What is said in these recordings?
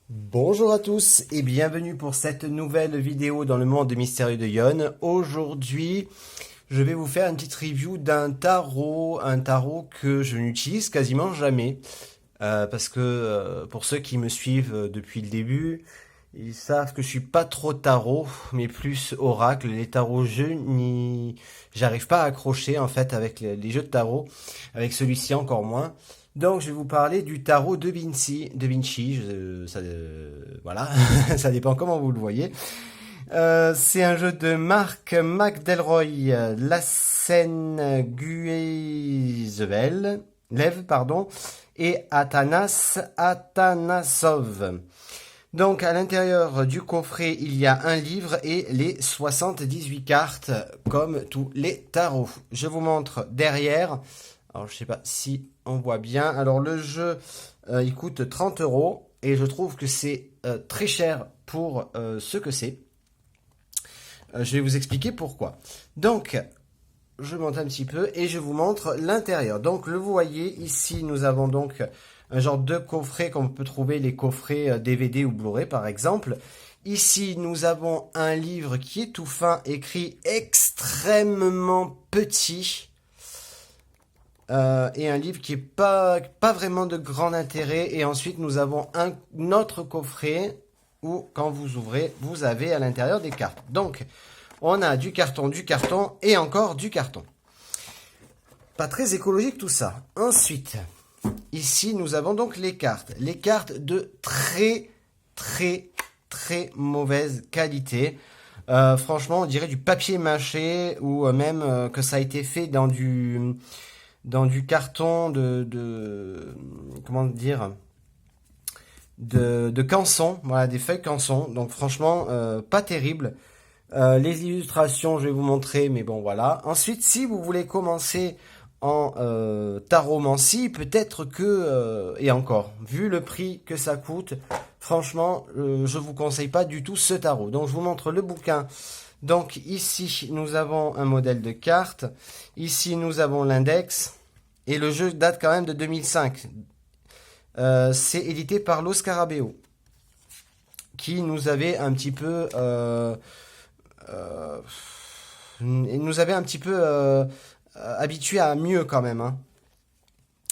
Bonjour à tous et bienvenue pour cette nouvelle vidéo dans le monde mystérieux de Yon. Aujourd'hui, je vais vous faire une petite review d'un tarot, un tarot que je n'utilise quasiment jamais. Parce que pour ceux qui me suivent depuis le début, ils savent que je suis pas trop tarot, mais plus oracle. Les tarots j'arrive pas à accrocher en fait avec les jeux de tarot, avec celui-ci encore moins. Donc je vais vous parler du tarot de Vinci, voilà, ça dépend comment vous le voyez. C'est un jeu de Marc McDelroy, Lassen Guezevel, Lev, pardon, et Atanas Atanasov. Donc à l'intérieur du coffret, il y a un livre et les 78 cartes, comme tous les tarots. Je vous montre derrière. Alors je sais pas si on voit bien. Alors le jeu, il coûte 30 € et je trouve que c'est très cher pour ce que c'est. Je vais vous expliquer pourquoi. Donc je monte un petit peu et je vous montre l'intérieur. Donc le vous voyez ici, nous avons donc un genre de coffret comme on peut trouver les coffrets DVD ou Blu-ray par exemple. Ici nous avons un livre qui est tout fin, écrit extrêmement petit. Et un livre qui est pas vraiment de grand intérêt. Et ensuite nous avons un autre coffret où quand vous ouvrez, vous avez à l'intérieur des cartes. Donc on a du carton et encore du carton. Pas très écologique tout ça. Ensuite, ici nous avons donc les cartes. Les cartes de très mauvaise qualité. Franchement, on dirait du papier mâché ou même que ça a été fait dans du carton comment dire, de canson, voilà, des feuilles canson. Donc franchement, pas terrible. Les illustrations, je vais vous montrer, mais bon, voilà. Ensuite, si vous voulez commencer en taromancie, peut-être que, et encore, vu le prix que ça coûte, franchement, je vous conseille pas du tout ce tarot. Donc, je vous montre le bouquin. Donc, ici, nous avons un modèle de carte. Ici, nous avons l'index. Et le jeu date quand même de 2005. C'est édité par Lo Scarabeo, qui nous avait un petit peu... nous avait un petit peu habitué à mieux quand même. Hein.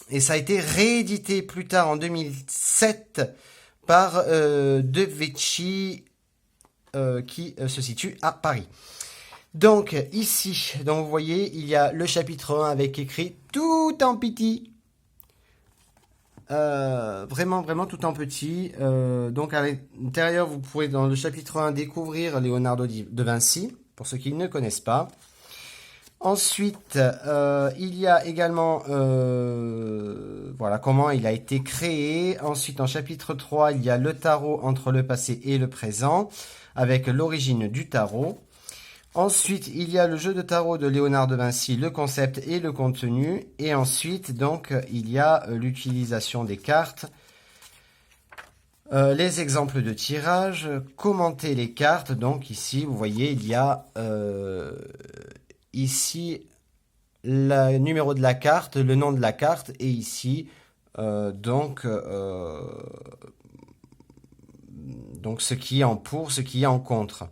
Et ça a été réédité plus tard en 2007 par De Vecchi qui se situe à Paris. Donc ici, donc vous voyez, il y a le chapitre 1 avec écrit tout en petit. Vraiment tout en petit. Donc à l'intérieur, vous pourrez dans le chapitre 1 découvrir Leonardo da Vinci, pour ceux qui ne connaissent pas. Ensuite, il y a également voilà comment il a été créé. Ensuite, en chapitre 3, il y a le tarot entre le passé et le présent, avec l'origine du tarot. Ensuite, il y a le jeu de tarot de Léonard de Vinci, le concept et le contenu. Et ensuite, donc, il y a l'utilisation des cartes, les exemples de tirage, commenter les cartes. Donc ici, vous voyez, il y a ici le numéro de la carte, le nom de la carte, et ici, donc ce qui est en pour, ce qui est en contre.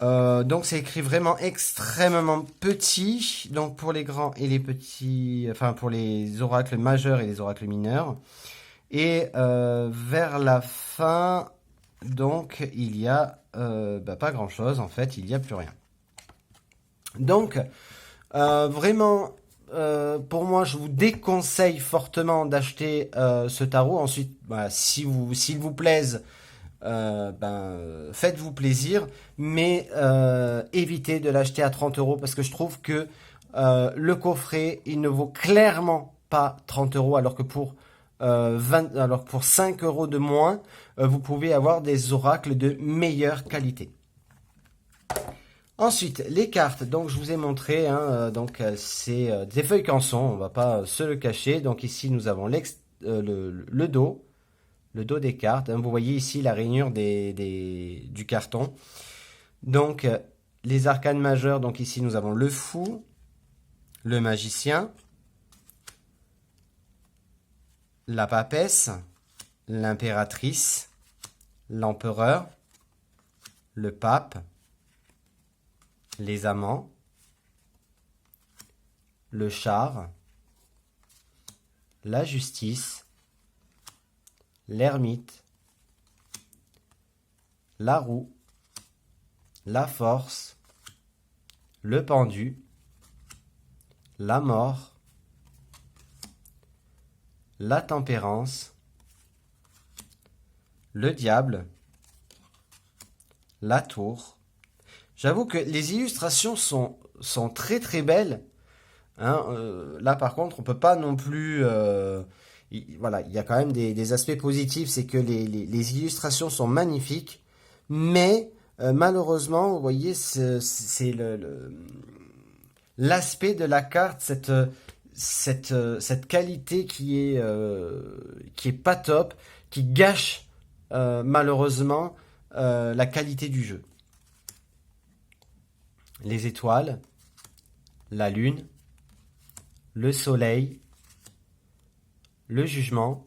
Donc c'est écrit vraiment extrêmement petit, donc pour les grands et les petits, enfin pour les oracles majeurs et les oracles mineurs. Et vers la fin, donc il y a pas grand chose en fait, il n'y a plus rien. Donc vraiment pour moi je vous déconseille fortement d'acheter ce tarot. Ensuite s'il vous plaise, faites-vous plaisir, mais évitez de l'acheter à 30 € parce que je trouve que le coffret il ne vaut clairement pas 30 € alors que pour 5 € de moins, vous pouvez avoir des oracles de meilleure qualité. Ensuite, les cartes, donc je vous ai montré, hein, c'est des feuilles canson, on va pas se le cacher. Donc ici nous avons le dos des cartes. Hein. Vous voyez ici la rainure du carton. Donc les arcanes majeures, donc ici nous avons le fou, le magicien, la papesse, l'impératrice, l'empereur, le pape, les amants, le char, la justice, l'ermite, la roue, la force, le pendu, la mort, la tempérance, le diable, la tour. J'avoue que les illustrations sont très très belles. Hein, là par contre, on peut pas non plus... voilà, il y a quand même des aspects positifs, c'est que les illustrations sont magnifiques, mais malheureusement, vous voyez, c'est l'aspect de la carte, cette qualité qui est pas top, qui gâche malheureusement la qualité du jeu. Les étoiles, la lune, le soleil, le jugement,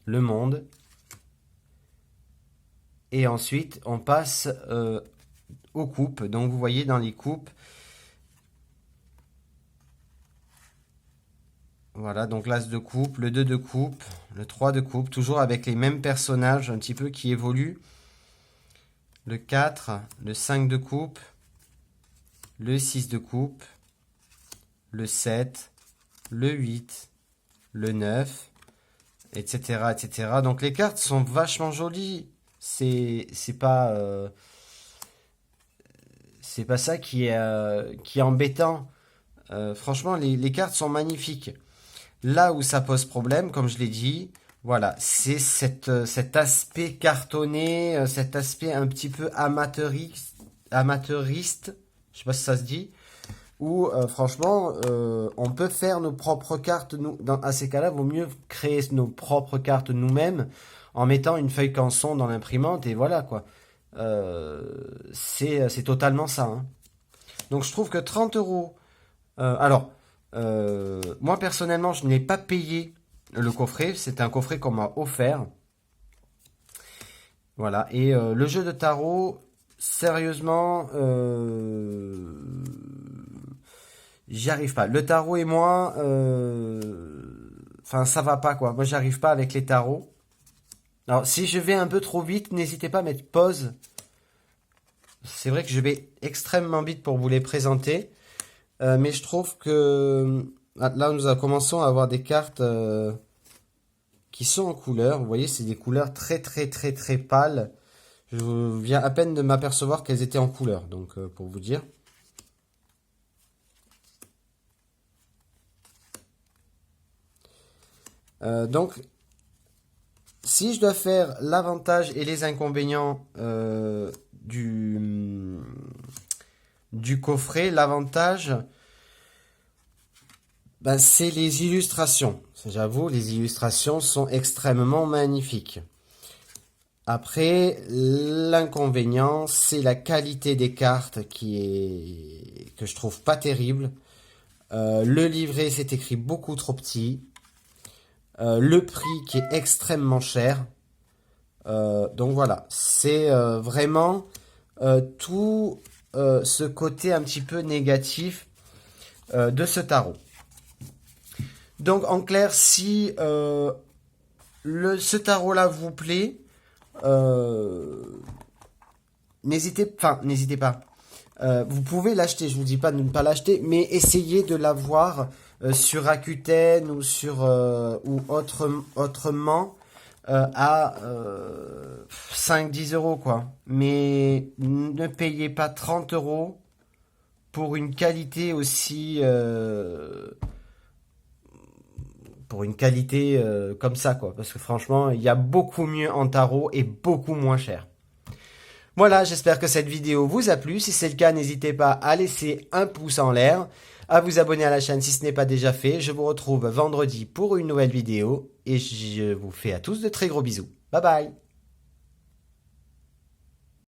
le monde, et ensuite on passe aux coupes. Donc vous voyez dans les coupes, voilà, donc l'as de coupe, le 2 de coupe, le 3 de coupe, toujours avec les mêmes personnages un petit peu qui évoluent. Le 4, le 5 de coupe, le 6 de coupe, le 7, le 8, le 9, etc., etc. Donc les cartes sont vachement jolies. C'est pas ça qui est embêtant. Franchement, les cartes sont magnifiques. Là où ça pose problème, comme je l'ai dit, voilà, c'est cet aspect cartonné, cet aspect un petit peu amateuriste, je sais pas si ça se dit, où franchement, on peut faire nos propres cartes. À ces cas-là, vaut mieux créer nos propres cartes nous-mêmes en mettant une feuille canson dans l'imprimante et voilà quoi. C'est totalement ça. Hein. Donc je trouve que 30 euros. Alors, moi personnellement, je n'ai pas payé le coffret. C'est un coffret qu'on m'a offert. Voilà. Et le jeu de tarot, sérieusement, j'y arrive pas. Le tarot et moi, enfin, ça va pas quoi. Moi, j'arrive pas avec les tarots. Alors, si je vais un peu trop vite, n'hésitez pas à mettre pause. C'est vrai que je vais extrêmement vite pour vous les présenter. Mais je trouve que là, nous commençons à avoir des cartes qui sont en couleur. Vous voyez, c'est des couleurs très, très, très, très pâles. Je viens à peine de m'apercevoir qu'elles étaient en couleur. Donc, pour vous dire. Donc, si je dois faire l'avantage et les inconvénients du coffret, l'avantage, ben, c'est les illustrations. J'avoue, les illustrations sont extrêmement magnifiques. Après, l'inconvénient, c'est la qualité des cartes que je trouve pas terrible. Le livret, c'est écrit beaucoup trop petit. Le prix qui est extrêmement cher. Donc voilà, c'est vraiment tout ce côté un petit peu négatif de ce tarot. Donc en clair, si ce tarot-là vous plaît, n'hésitez pas. Vous pouvez l'acheter, je vous dis pas de ne pas l'acheter, mais essayez de l'avoir sur Rakuten ou autrement à 5-10 euros quoi. Mais ne payez pas 30 euros pour une qualité aussi comme ça quoi. Parce que franchement, il y a beaucoup mieux en tarot et beaucoup moins cher. Voilà, j'espère que cette vidéo vous a plu. Si c'est le cas, n'hésitez pas à laisser un pouce en l'air, à vous abonner à la chaîne si ce n'est pas déjà fait. Je vous retrouve vendredi pour une nouvelle vidéo et je vous fais à tous de très gros bisous. Bye bye!